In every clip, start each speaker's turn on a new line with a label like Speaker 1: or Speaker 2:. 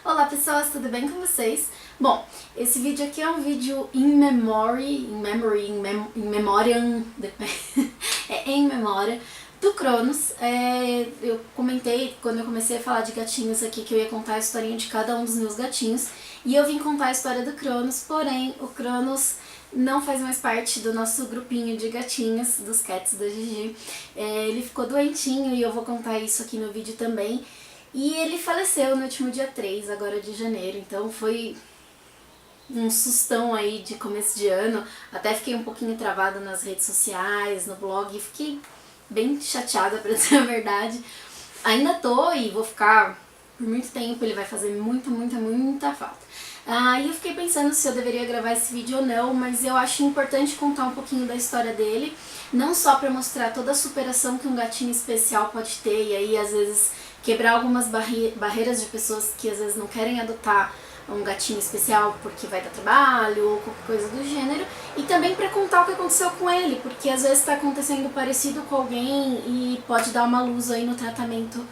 Speaker 1: Olá pessoas, tudo bem com vocês? Bom, esse vídeo aqui é um vídeo in memoriam, em memória do Cronos. Eu comentei quando eu comecei a falar de gatinhos aqui que eu ia contar a historinha de cada um dos meus gatinhos e eu vim contar a história do Cronos, porém o Cronos não faz mais parte do nosso grupinho de gatinhos, dos cats da Gigi. Ele ficou doentinho e eu vou contar isso aqui no vídeo também. E ele faleceu no último dia 3, agora de janeiro, então foi um sustão aí de começo de ano. Até fiquei um pouquinho travada nas redes sociais, no blog, fiquei bem chateada pra dizer a verdade. Ainda tô e vou ficar por muito tempo, ele vai fazer muita falta. E eu fiquei pensando se eu deveria gravar esse vídeo ou não, mas eu acho importante contar um pouquinho da história dele, não só pra mostrar toda a superação que um gatinho especial pode ter, e aí às vezes quebrar algumas barreiras de pessoas que às vezes não querem adotar um gatinho especial porque vai dar trabalho ou qualquer coisa do gênero, e também para contar o que aconteceu com ele, porque às vezes está acontecendo parecido com alguém e pode dar uma luz aí no tratamento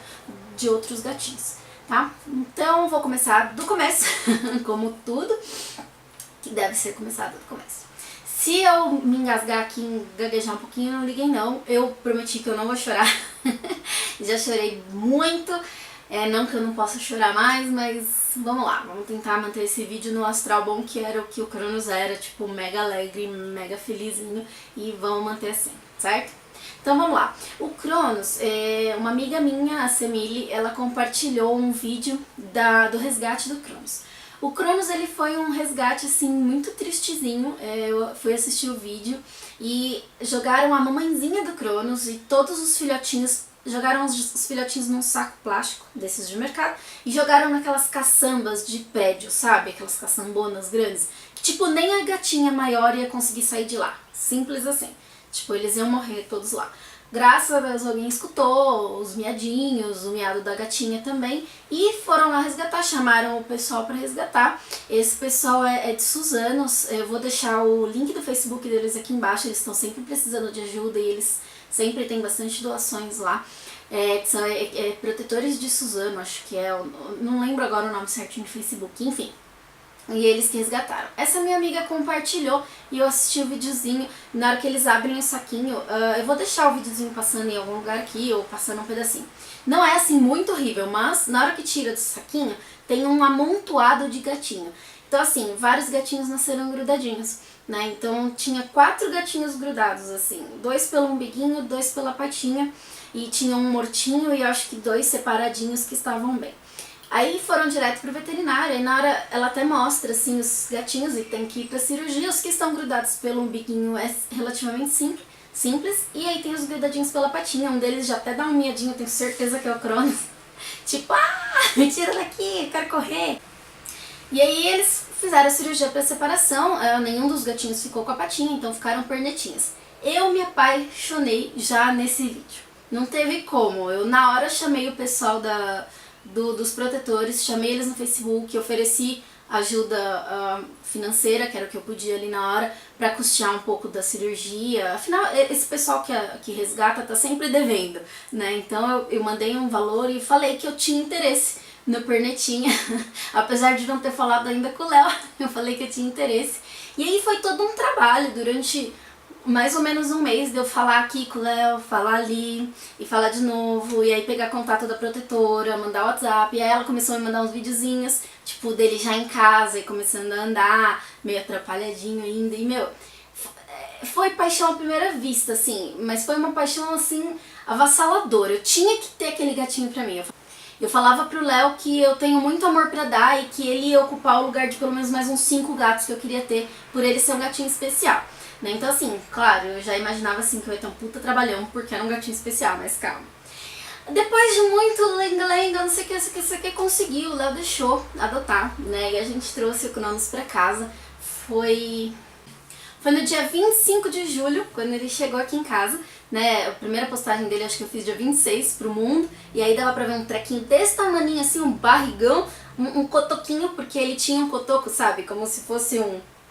Speaker 1: de outros gatinhos, tá? Então vou começar do começo, como tudo que deve ser começado do começo. Se eu me engasgar aqui, gaguejar um pouquinho, não liguem não, eu prometi que eu não vou chorar. Já chorei muito, não que eu não possa chorar mais, mas vamos lá, vamos tentar manter esse vídeo no astral bom, que era o que o Cronos era, tipo, mega alegre, mega felizinho, e vamos manter assim, certo? Então vamos lá. O Cronos, uma amiga minha, a Semile, ela compartilhou um vídeo do resgate do Cronos. O Cronos, ele foi um resgate assim muito tristezinho. Eu fui assistir o vídeo e jogaram a mamãezinha do Cronos e todos os filhotinhos, jogaram os filhotinhos num saco plástico desses de mercado e jogaram naquelas caçambas de prédio, sabe? Aquelas caçambonas grandes, que tipo nem a gatinha maior ia conseguir sair de lá, simples assim. Tipo, eles iam morrer todos lá. Graças a Deus alguém escutou os miadinhos, o miado da gatinha também, e foram lá resgatar, chamaram o pessoal para resgatar. Esse pessoal é de Suzanos, eu vou deixar o link do Facebook deles aqui embaixo, eles estão sempre precisando de ajuda e eles sempre têm bastante doações lá. São protetores de Suzano, acho que não lembro agora o nome certinho do Facebook, enfim. E eles que resgataram. Essa minha amiga compartilhou e eu assisti o videozinho. Na hora que eles abrem o saquinho, eu vou deixar o videozinho passando em algum lugar aqui ou passando um pedacinho. Não é assim muito horrível, mas na hora que tira do saquinho tem um amontoado de gatinho. Então assim, vários gatinhos nasceram grudadinhos, né? Então tinha 4 gatinhos grudados assim, 2 pelo umbiguinho, 2 pela patinha, e tinha um mortinho e acho que 2 separadinhos que estavam bem. Aí foram direto pro veterinário, e na hora ela até mostra assim os gatinhos e tem que ir pra cirurgia. Os que estão grudados pelo umbiguinho é relativamente simples, e aí tem os grudadinhos pela patinha, um deles já até dá um miadinho, eu tenho certeza que é o Cronos. Tipo, me tira daqui, eu quero correr. E aí eles fizeram a cirurgia pra separação, nenhum dos gatinhos ficou com a patinha, então ficaram pernetinhas. Eu me apaixonei já nesse vídeo, não teve como, eu na hora chamei o pessoal dos protetores, chamei eles no Facebook, ofereci ajuda financeira, que era o que eu podia ali na hora, pra custear um pouco da cirurgia. Afinal, esse pessoal que resgata tá sempre devendo, né? Então eu mandei um valor e falei que eu tinha interesse no pernetinha, apesar de não ter falado ainda com o Léo, eu falei que eu tinha interesse. E aí foi todo um trabalho durante mais ou menos um mês de eu falar aqui com o Léo, falar ali e falar de novo, e aí pegar contato da protetora, mandar WhatsApp, e aí ela começou a me mandar uns videozinhos, tipo, dele já em casa e começando a andar, meio atrapalhadinho ainda, e meu, foi paixão à primeira vista, assim, mas foi uma paixão, assim, avassaladora. Eu tinha que ter aquele gatinho pra mim. Eu falava pro Léo que eu tenho muito amor pra dar e que ele ia ocupar o lugar de pelo menos mais uns 5 gatos que eu queria ter, por ele ser um gatinho especial. Né? Então assim, claro, eu já imaginava assim que eu ia ter um puta trabalhão porque era um gatinho especial, mas calma. Depois de muito lenga-lenga, não sei o que, conseguiu, o Léo deixou adotar, né? E a gente trouxe o Cronos pra casa. Foi no dia 25 de julho, quando ele chegou aqui em casa, né? A primeira postagem dele acho que eu fiz dia 26 pro mundo, e aí dava pra ver um trequinho desse tamaninho assim, um barrigão, um cotoquinho, porque ele tinha um cotoco, sabe? Como se fosse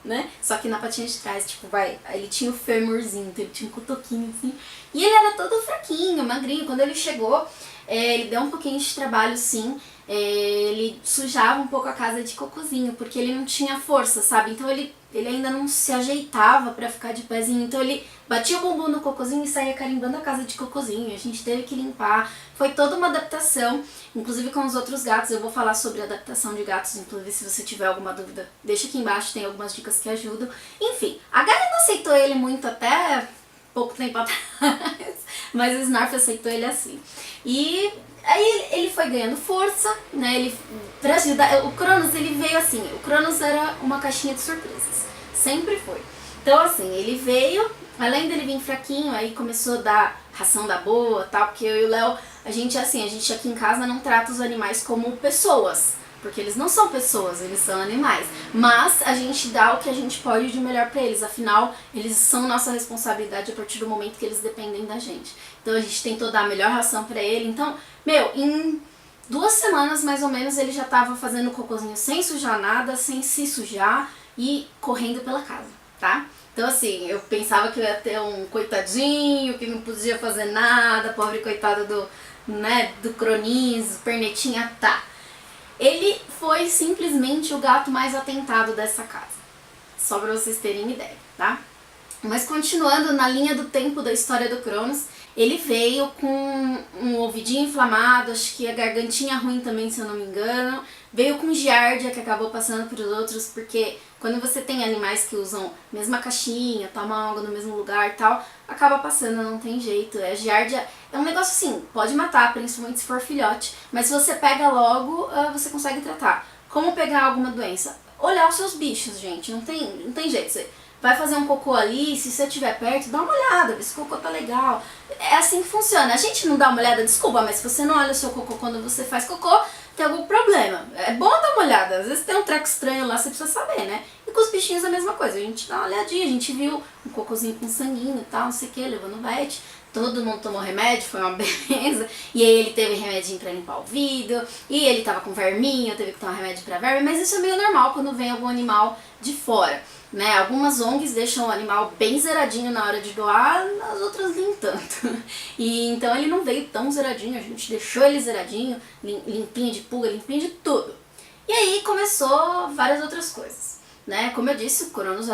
Speaker 1: né? Só que na patinha de trás, tipo, ele tinha o femorzinho, então ele tinha um cotoquinho assim. E ele era todo fraquinho, magrinho. Quando ele chegou, ele deu um pouquinho de trabalho sim. ele sujava um pouco a casa de cocôzinho, porque ele não tinha força, sabe? Então ele ainda não se ajeitava pra ficar de pezinho, então ele batia o bumbum no cocôzinho e saía carimbando a casa de cocôzinho, a gente teve que limpar, foi toda uma adaptação, inclusive com os outros gatos. Eu vou falar sobre a adaptação de gatos, inclusive se você tiver alguma dúvida, deixa aqui embaixo, tem algumas dicas que ajudam. Enfim, a Gaia não aceitou ele muito até pouco tempo atrás, mas o Snarf aceitou ele assim. E aí ele foi ganhando força, né? Ele, pra ajudar, o Cronos ele veio assim, o Cronos era uma caixinha de surpresas, sempre foi. Então assim, ele veio, além dele vir fraquinho, aí começou a dar ração da boa, tal, porque eu e o Léo, a gente aqui em casa não trata os animais como pessoas, porque eles não são pessoas, eles são animais. Mas a gente dá o que a gente pode de melhor pra eles, afinal, eles são nossa responsabilidade a partir do momento que eles dependem da gente. Então a gente tentou dar a melhor ração pra ele. Então, em 2 semanas mais ou menos ele já tava fazendo cocôzinho sem sujar nada, sem se sujar e correndo pela casa, tá? Então assim, eu pensava que eu ia ter um coitadinho, que não podia fazer nada, pobre coitado do Croninhos, pernetinha, tá. Ele foi simplesmente o gato mais atentado dessa casa, só pra vocês terem ideia, tá? Mas continuando na linha do tempo da história do Cronos, ele veio com um ouvidinho inflamado, acho que a gargantinha ruim também, se eu não me engano. Veio com giardia, que acabou passando para os outros, porque quando você tem animais que usam a mesma caixinha, tomam água no mesmo lugar e tal, acaba passando, não tem jeito. A giardia é um negócio assim, pode matar, principalmente se for filhote, mas se você pega logo, você consegue tratar. Como pegar alguma doença? Olhar os seus bichos, gente, não tem jeito. Você vai fazer um cocô ali, se você estiver perto, dá uma olhada, vê se o cocô tá legal. É assim que funciona. A gente não dá uma olhada, desculpa, mas se você não olha o seu cocô quando você faz cocô, tem algum problema. É bom dar uma olhada, às vezes tem um treco estranho lá, você precisa saber, né? E com os bichinhos é a mesma coisa, a gente dá uma olhadinha, a gente viu um cocôzinho com sanguinho e tal, não sei o que, levou no vet. Todo mundo tomou remédio, foi uma beleza. E aí ele teve remedinho pra limpar o vidro. E ele tava com verminho, teve que tomar remédio pra verme. Mas isso é meio normal quando vem algum animal de fora, né? Algumas ONGs deixam o animal bem zeradinho na hora de doar, as outras nem tanto. E então ele não veio tão zeradinho, a gente deixou ele zeradinho, limpinho de pulga, limpinho de tudo. E aí começou várias outras coisas, né? Como eu disse, o Cronos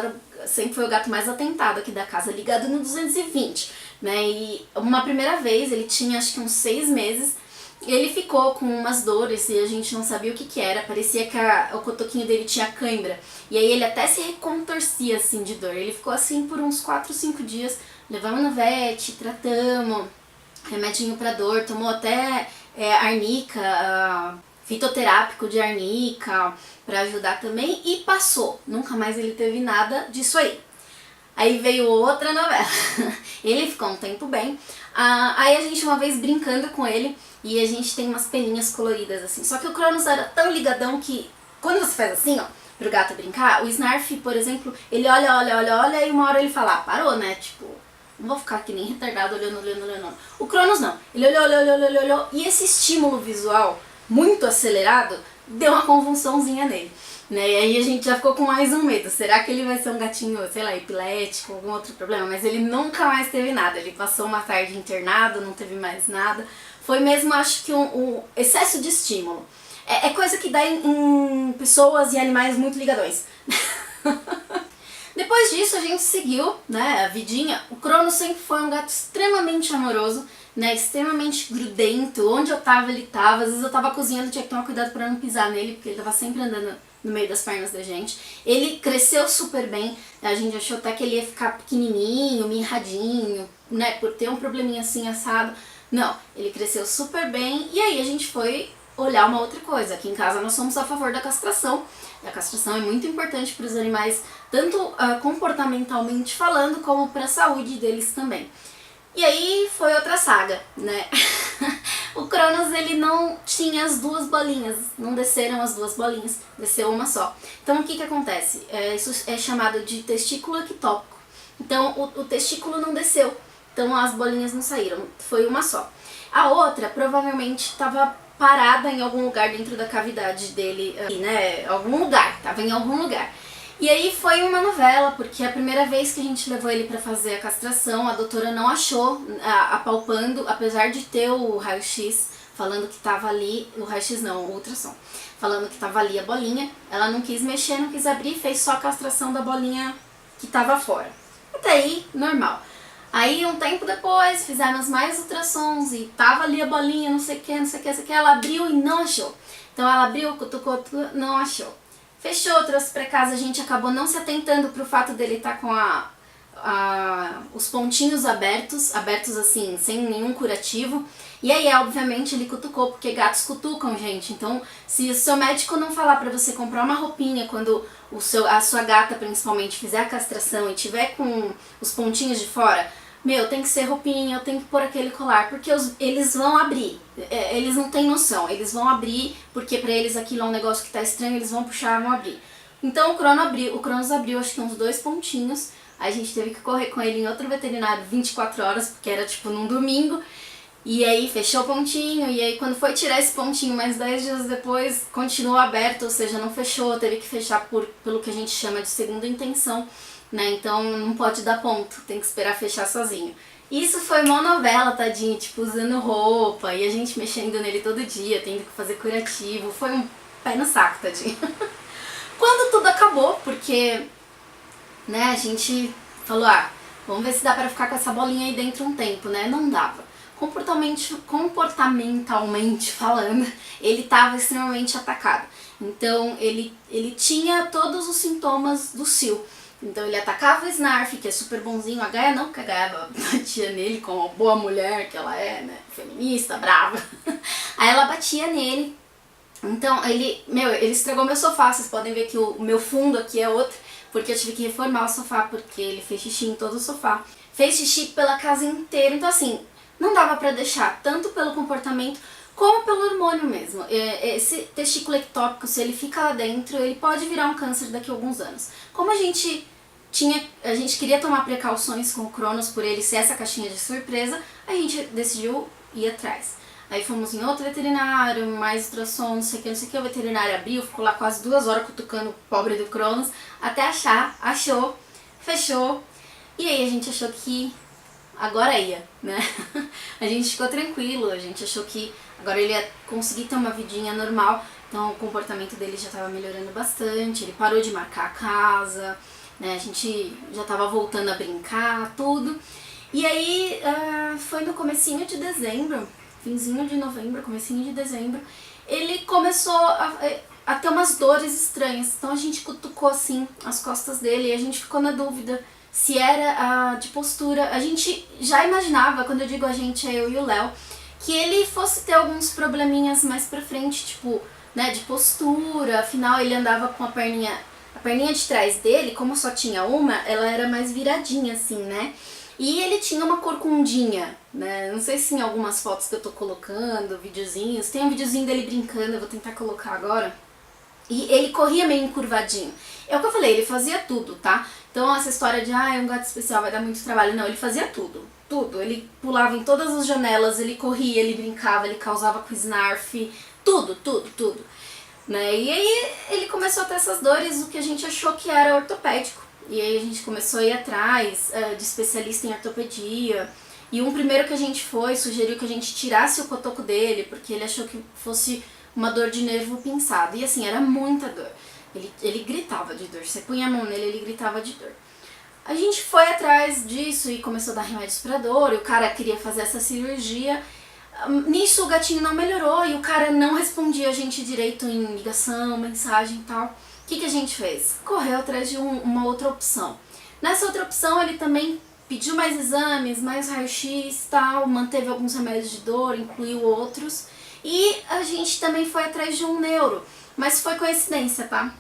Speaker 1: sempre foi o gato mais atentado aqui da casa, ligado no 220. Né? E uma primeira vez, ele tinha acho que uns 6 meses, ele ficou com umas dores e a gente não sabia o que era, parecia que o cotoquinho dele tinha cãibra, e aí ele até se recontorcia assim de dor. Ele ficou assim por uns 4, 5 dias, levamos no vet, tratamos, remedinho pra dor, tomou até arnica, fitoterápico de arnica pra ajudar também, e passou, nunca mais ele teve nada disso aí. Aí veio outra novela. Ele ficou um tempo bem. Aí a gente uma vez brincando com ele, e a gente tem umas peninhas coloridas assim. Só que o Cronos era tão ligadão que quando você faz assim, ó, pro gato brincar, o Snarf, por exemplo, ele olha e uma hora ele fala, parou, né? Tipo, não vou ficar aqui nem retardado olhando. O Cronos não. Ele olhou. E esse estímulo visual muito acelerado deu uma convulsãozinha nele. Né? E aí a gente já ficou com mais um medo. Será que ele vai ser um gatinho, sei lá, epilético, algum outro problema? Mas ele nunca mais teve nada. Ele passou uma tarde internado, não teve mais nada. Foi mesmo, acho que um excesso de estímulo. É coisa que dá em pessoas e animais muito ligadões. Depois disso a gente seguiu, né, a vidinha. O Cronos sempre foi um gato extremamente amoroso, né, extremamente grudento. Onde eu tava, ele tava. Às vezes eu tava cozinhando, tinha que tomar cuidado pra não pisar nele, porque ele tava sempre andando no meio das pernas da gente. Ele cresceu super bem, a gente achou até que ele ia ficar pequenininho, mirradinho, né, por ter um probleminha assim assado. Não, ele cresceu super bem, e aí a gente foi olhar uma outra coisa. Aqui em casa nós somos a favor da castração. A castração é muito importante para os animais, tanto comportamentalmente falando, como para a saúde deles também. E aí foi outra saga, né? O Cronos, ele não tinha as 2 bolinhas, não desceram as 2 bolinhas, desceu uma só. Então o que acontece? Isso é chamado de testículo ectópico. Então o testículo não desceu, então as bolinhas não saíram, foi uma só. A outra provavelmente estava parada em algum lugar dentro da cavidade dele, né? Algum lugar, tava em algum lugar. E aí foi uma novela, porque a primeira vez que a gente levou ele pra fazer a castração, a doutora não achou, apalpando, apesar de ter o raio-x, falando que tava ali, o raio-x não, o ultrassom, falando que tava ali a bolinha, ela não quis mexer, não quis abrir, fez só a castração da bolinha que tava fora. Até aí, normal. Aí um tempo depois, fizemos mais ultrassons e tava ali a bolinha, não sei o que, não sei o que, não sei o que, ela abriu e não achou. Então ela abriu, cutucou, não achou. Fechou, trouxe pra casa, a gente acabou não se atentando pro fato dele estar com os pontinhos abertos assim, sem nenhum curativo. E aí, obviamente, ele cutucou, porque gatos cutucam, gente. Então, se o seu médico não falar pra você comprar uma roupinha quando a sua gata, principalmente, fizer a castração e tiver com os pontinhos de fora, meu, tem que ser roupinha, eu tenho que pôr aquele colar, porque eles vão abrir. Eles não têm noção, eles vão abrir, porque pra eles aquilo é um negócio que tá estranho, eles vão puxar, vão abrir. Então o Cronos abriu acho que uns 2 pontinhos, aí a gente teve que correr com ele em outro veterinário 24 horas, porque era tipo num domingo, e aí fechou o pontinho, e aí quando foi tirar esse pontinho mais 10 dias depois, continuou aberto, ou seja, não fechou, teve que fechar pelo que a gente chama de segunda intenção, né? Então não pode dar ponto, tem que esperar fechar sozinho. Isso foi uma novela, tadinho, tipo, usando roupa, e a gente mexendo nele todo dia, tendo que fazer curativo, foi um pé no saco, tadinho. Quando tudo acabou, porque, né, a gente falou, vamos ver se dá pra ficar com essa bolinha aí dentro um tempo, né? Não dava. Comportamentalmente falando, ele estava extremamente atacado. Então ele tinha todos os sintomas do cio. Então ele atacava o Snarf, que é super bonzinho, a Gaia não, porque a Gaia batia nele como boa mulher que ela é, né, feminista, brava. Aí ela batia nele. Então ele estragou meu sofá, vocês podem ver que o meu fundo aqui é outro, porque eu tive que reformar o sofá, porque ele fez xixi em todo o sofá. Fez xixi pela casa inteira, então assim, não dava pra deixar, tanto pelo comportamento como pelo hormônio mesmo. Esse testículo ectópico, se ele fica lá dentro, ele pode virar um câncer daqui a alguns anos. Como a gente queria tomar precauções com o Cronos por ele ser essa caixinha de surpresa, a gente decidiu ir atrás. Aí fomos em outro veterinário, mais ultrassom, não sei o que, o veterinário abriu, ficou lá quase 2 horas cutucando o pobre do Cronos, até achou, fechou, e aí a gente achou que agora ia, né? A gente ficou tranquilo, a gente achou que agora ele ia conseguir ter uma vidinha normal, então o comportamento dele já estava melhorando bastante, ele parou de marcar a casa, né? A gente já estava voltando a brincar, tudo. E aí foi no comecinho de dezembro, finzinho de novembro, comecinho de dezembro, ele começou a ter umas dores estranhas, então a gente cutucou assim as costas dele e a gente ficou na dúvida se era de postura. A gente já imaginava, quando eu digo a gente, é eu e o Léo, que ele fosse ter alguns probleminhas mais pra frente, tipo, né, de postura, afinal ele andava com a perninha de trás dele, como só tinha uma, ela era mais viradinha assim, né? E ele tinha uma corcundinha, né? Não sei se em algumas fotos que eu tô colocando, videozinhos, tem um videozinho dele brincando, eu vou tentar colocar agora. E ele corria meio encurvadinho. É o que eu falei, ele fazia tudo, tá? Então essa história de, é um gato especial, vai dar muito trabalho. Não, ele fazia tudo, tudo. Ele pulava em todas as janelas, ele corria, ele brincava, ele causava com Snarf, tudo, tudo, tudo. Né? E aí ele começou a ter essas dores, o que a gente achou que era ortopédico. E aí a gente começou a ir atrás de especialista em ortopedia. E um primeiro que a gente foi, sugeriu que a gente tirasse o cotoco dele, porque ele achou que fosse uma dor de nervo pinçado. E assim, era muita dor. Ele gritava de dor. Você punha a mão nele, ele gritava de dor. A gente foi atrás disso e começou a dar remédios pra dor. E o cara queria fazer essa cirurgia. Nisso o gatinho não melhorou e o cara não respondia a gente direito em ligação, mensagem e tal. O que a gente fez? Correu atrás de uma outra opção. Nessa outra opção ele também pediu mais exames, mais raio-x e tal, manteve alguns remédios de dor, incluiu outros. E a gente também foi atrás de um neuro, mas foi coincidência, tá?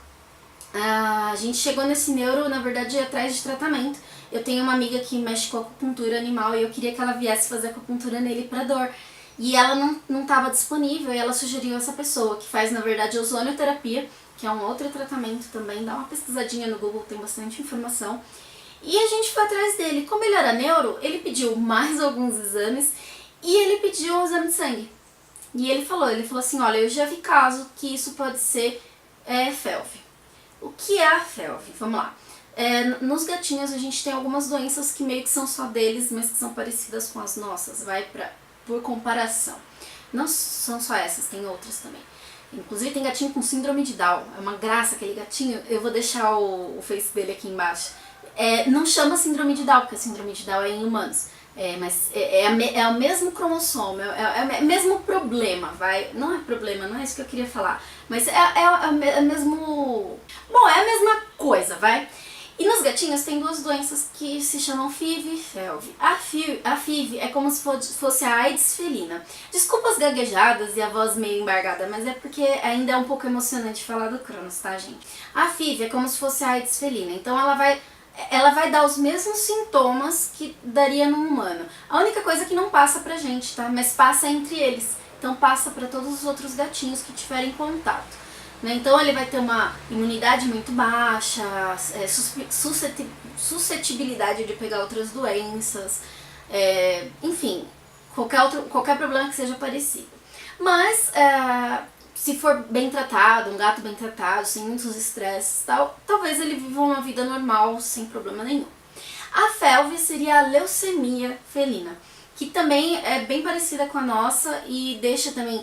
Speaker 1: A gente chegou nesse neuro, na verdade, atrás de tratamento. Eu tenho uma amiga que mexe com acupuntura animal e eu queria que ela viesse fazer acupuntura nele pra dor. E ela não estava disponível e ela sugeriu essa pessoa, que faz, na verdade, ozonioterapia, que é um outro tratamento também. Dá uma pesquisadinha no Google, tem bastante informação. E a gente foi atrás dele. Como ele era neuro, ele pediu mais alguns exames e ele pediu um exame de sangue. E ele falou assim, olha, eu já vi caso que isso pode ser FeLV. O que é a FeLV? Vamos lá. Nos gatinhos a gente tem algumas doenças que meio que são só deles, mas que são parecidas com as nossas, por comparação. Não são só essas, tem outras também. Inclusive tem gatinho com síndrome de Down, é uma graça aquele gatinho, eu vou deixar o face dele aqui embaixo. Não chama síndrome de Down, porque a síndrome de Down é em humanos. Mas é o mesmo cromossomo, é o mesmo problema, vai. Não é problema, não é isso que eu queria falar. Mas é o mesmo. Bom, é a mesma coisa, vai. E nos gatinhos tem duas doenças que se chamam FIV e FeLV. A FIV é como se fosse a AIDS felina. Desculpa as gaguejadas e a voz meio embargada, mas é porque ainda é um pouco emocionante falar do Cronos, tá, gente? A FIV é como se fosse a AIDS felina, então ela vai dar os mesmos sintomas que daria num humano. A única coisa que não passa pra gente, tá? Mas passa entre eles. Então passa pra todos os outros gatinhos que tiverem contato. Então ele vai ter uma imunidade muito baixa, suscetibilidade de pegar outras doenças, enfim, qualquer problema que seja parecido. Mas se for bem tratado, um gato bem tratado, sem muitos estresses e tal, talvez ele viva uma vida normal sem problema nenhum. A FeLV seria a leucemia felina, que também é bem parecida com a nossa e deixa também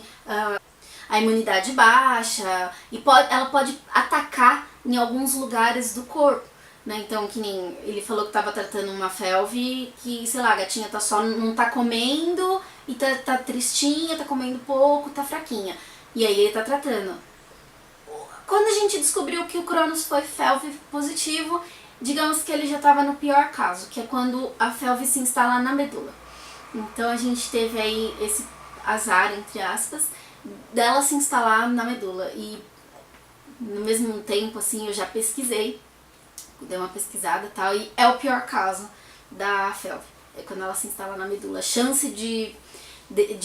Speaker 1: a imunidade baixa e ela pode atacar em alguns lugares do corpo, né? Então, que nem ele falou que estava tratando uma FeLV que, sei lá, a gatinha não tá comendo e tá tristinha, tá comendo pouco, tá fraquinha. E aí ele tá tratando. Quando a gente descobriu que o Cronos foi FeLV positivo, digamos que ele já estava no pior caso, que é quando a FeLV se instala na medula. Então a gente teve aí esse azar, entre aspas, dela se instalar na medula. E no mesmo tempo, assim, eu já pesquisei, dei uma pesquisada e tal, e é o pior caso da FeLV. É quando ela se instala na medula. A chance de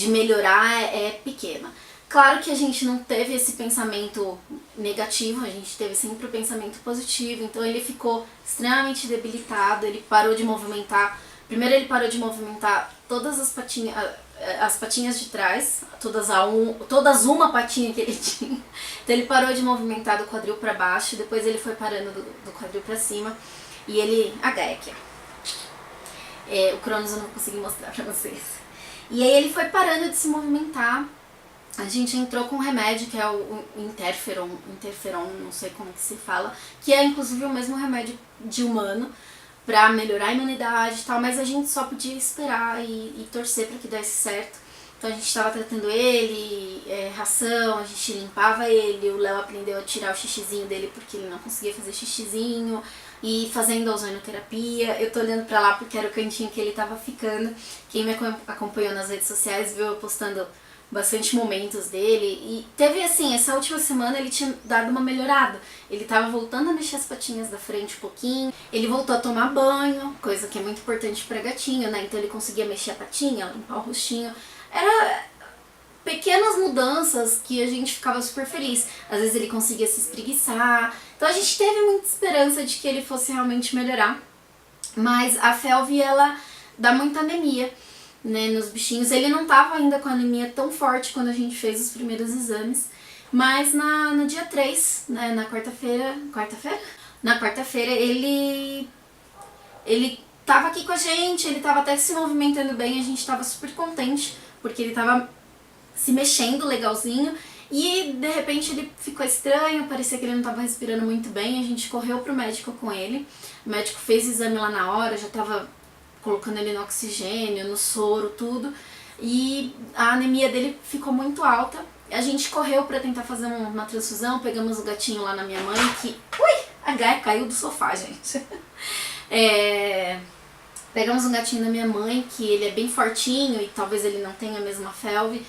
Speaker 1: melhorar é pequena. Claro que a gente não teve esse pensamento negativo, a gente teve sempre o pensamento positivo, então ele ficou extremamente debilitado, ele parou de movimentar. Primeiro ele parou de movimentar todas as patinhas de trás, todas uma patinha que ele tinha. Então ele parou de movimentar do quadril para baixo, depois ele foi parando do quadril para cima. E ele... A Gaia aqui, ó. O Cronos eu não consegui mostrar pra vocês. E aí ele foi parando de se movimentar. A gente entrou com um remédio que é o interferon, não sei como que se fala, que é inclusive o mesmo remédio de humano, pra melhorar a imunidade e tal, mas a gente só podia esperar e torcer pra que desse certo. Então a gente tava tratando ele, ração, a gente limpava ele, o Léo aprendeu a tirar o xixizinho dele porque ele não conseguia fazer xixizinho, e fazendo a ozonoterapia. Eu tô olhando pra lá porque era o cantinho que ele tava ficando. Quem me acompanhou nas redes sociais viu eu postando bastante momentos dele, e teve assim, essa última semana ele tinha dado uma melhorada, ele tava voltando a mexer as patinhas da frente um pouquinho, ele voltou a tomar banho, coisa que é muito importante pra gatinho, né, então ele conseguia mexer a patinha, limpar o rostinho, era pequenas mudanças que a gente ficava super feliz, às vezes ele conseguia se espreguiçar, então a gente teve muita esperança de que ele fosse realmente melhorar, mas a FeLV, ela dá muita anemia, né, nos bichinhos. Ele não tava ainda com a anemia tão forte quando a gente fez os primeiros exames, mas no dia 3, né, na quarta-feira, ele tava aqui com a gente, ele tava até se movimentando bem, a gente tava super contente, porque ele tava se mexendo legalzinho, e de repente ele ficou estranho, parecia que ele não tava respirando muito bem, a gente correu pro médico com ele, o médico fez o exame lá na hora, já tava colocando ele no oxigênio, no soro, tudo, e a anemia dele ficou muito alta. A gente correu pra tentar fazer uma transfusão, pegamos o gatinho lá na minha mãe, que... Ui! A Gaia caiu do sofá, gente. Pegamos um gatinho da minha mãe, que ele é bem fortinho e talvez ele não tenha a mesma FeLV,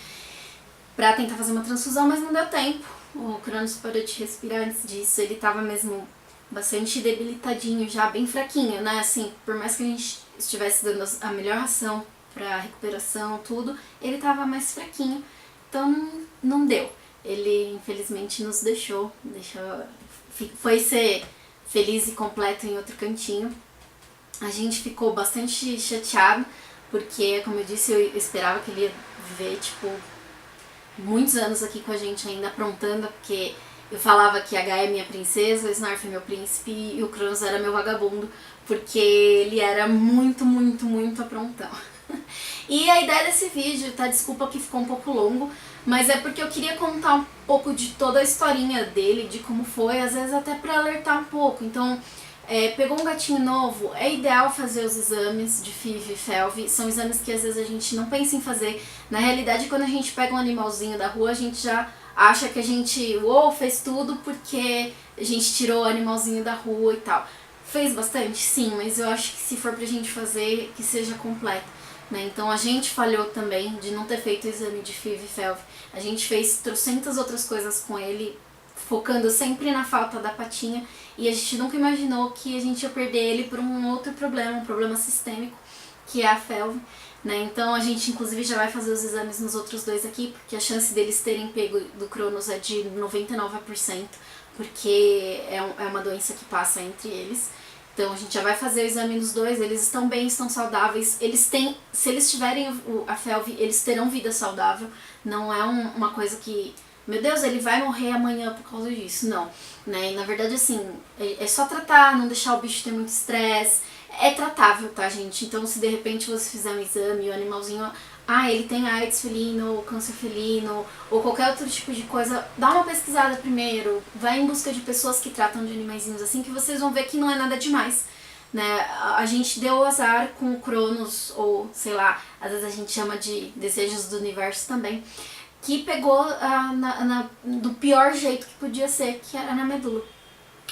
Speaker 1: pra tentar fazer uma transfusão, mas não deu tempo. O Cronos parou de respirar antes disso, ele tava mesmo bastante debilitadinho já, bem fraquinho, né, assim, por mais que a gente estivesse dando a melhor ração pra recuperação, tudo, ele tava mais fraquinho, então não deu. Ele infelizmente nos deixou, foi ser feliz e completo em outro cantinho. A gente ficou bastante chateado, porque, como eu disse, eu esperava que ele ia viver, tipo, muitos anos aqui com a gente ainda aprontando, porque eu falava que a Gaia é minha princesa, o Snarf é meu príncipe e o Cronos era meu vagabundo, porque ele era muito, muito, muito aprontão. E a ideia desse vídeo, tá? Desculpa que ficou um pouco longo, mas é porque eu queria contar um pouco de toda a historinha dele, de como foi, às vezes até pra alertar um pouco. Então, pegou um gatinho novo, é ideal fazer os exames de FIV e FeLV, são exames que às vezes a gente não pensa em fazer. Na realidade, quando a gente pega um animalzinho da rua, a gente já acha que a gente fez tudo porque a gente tirou o animalzinho da rua e tal. Fez bastante? Sim, mas eu acho que se for pra gente fazer, que seja completo, né? Então a gente falhou também de não ter feito o exame de FIV e FeLV. A gente fez trocentas outras coisas com ele, focando sempre na falta da patinha, e a gente nunca imaginou que a gente ia perder ele por um outro problema, um problema sistêmico, que é a FeLV, né? Então a gente inclusive já vai fazer os exames nos outros dois aqui, porque a chance deles terem pego do Cronos é de 99%, porque é uma doença que passa entre eles. Então a gente já vai fazer o exame nos dois, eles estão bem, estão saudáveis, se eles tiverem a FeLV, eles terão vida saudável, não é uma coisa que, meu Deus, ele vai morrer amanhã por causa disso, não, né? E, na verdade, assim, é só tratar, não deixar o bicho ter muito estresse, é tratável, tá, gente? Então se de repente você fizer um exame e o animalzinho, ele tem AIDS felino, ou câncer felino, ou qualquer outro tipo de coisa, dá uma pesquisada primeiro, vai em busca de pessoas que tratam de animaizinhos assim, que vocês vão ver que não é nada demais, né? A gente deu azar com o Cronos, ou sei lá, às vezes a gente chama de desejos do universo também, que pegou do pior jeito que podia ser, que era na medula.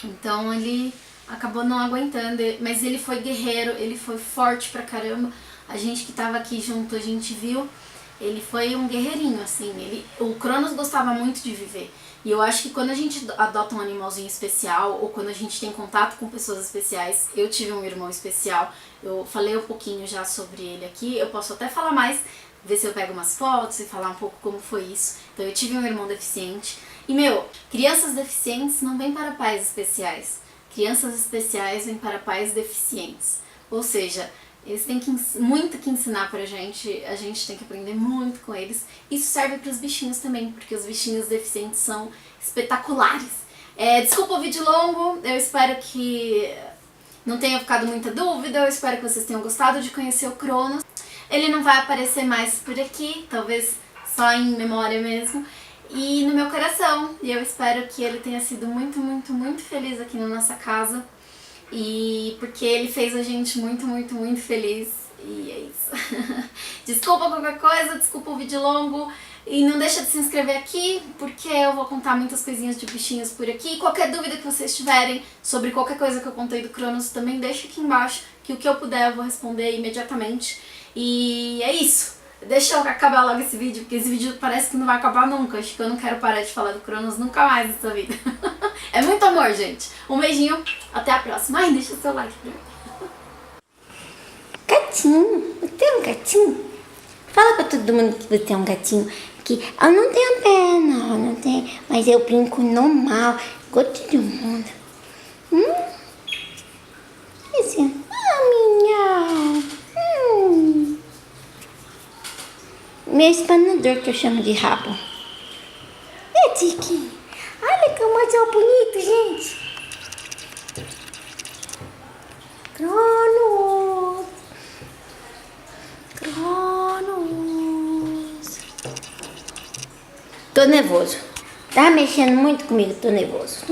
Speaker 1: Então ele acabou não aguentando, mas ele foi guerreiro, ele foi forte pra caramba. A gente que tava aqui junto, a gente viu, ele foi um guerreirinho, assim. O Cronos gostava muito de viver. E eu acho que quando a gente adota um animalzinho especial, ou quando a gente tem contato com pessoas especiais, eu tive um irmão especial, eu falei um pouquinho já sobre ele aqui, eu posso até falar mais, ver se eu pego umas fotos e falar um pouco como foi isso. Então eu tive um irmão deficiente. E crianças deficientes não vêm para pais especiais. Crianças especiais vêm para pais deficientes. Ou seja, eles têm muito que ensinar pra gente, a gente tem que aprender muito com eles. Isso serve para os bichinhos também, porque os bichinhos deficientes são espetaculares. Desculpa o vídeo longo, eu espero que não tenha ficado muita dúvida, eu espero que vocês tenham gostado de conhecer o Cronos. Ele não vai aparecer mais por aqui, talvez só em memória mesmo, e no meu coração. E eu espero que ele tenha sido muito, muito, muito feliz aqui na nossa casa. E porque ele fez a gente muito, muito, muito feliz. E é isso. Desculpa qualquer coisa, desculpa o vídeo longo. E não deixa de se inscrever aqui, porque eu vou contar muitas coisinhas de bichinhos por aqui. Qualquer dúvida que vocês tiverem sobre qualquer coisa que eu contei do Cronos, também deixa aqui embaixo, que o que eu puder eu vou responder imediatamente. E é isso. Deixa eu acabar logo esse vídeo, porque esse vídeo parece que não vai acabar nunca. Acho que eu não quero parar de falar do Cronos nunca mais nessa vida. É muito amor, gente. Um beijinho, até a próxima. Ai, deixa o seu like pra mim.
Speaker 2: Gatinho, você é um gatinho? Fala pra todo mundo que você é um gatinho. Que eu não tenho perna, eu não tenho, mas eu brinco normal, igual todo mundo. Assim, minha. Meu espanador que eu chamo de rabo. Tiki. Olha que mais bonito, gente. Cronos. Tô nervoso. Tá mexendo muito comigo, tô nervoso.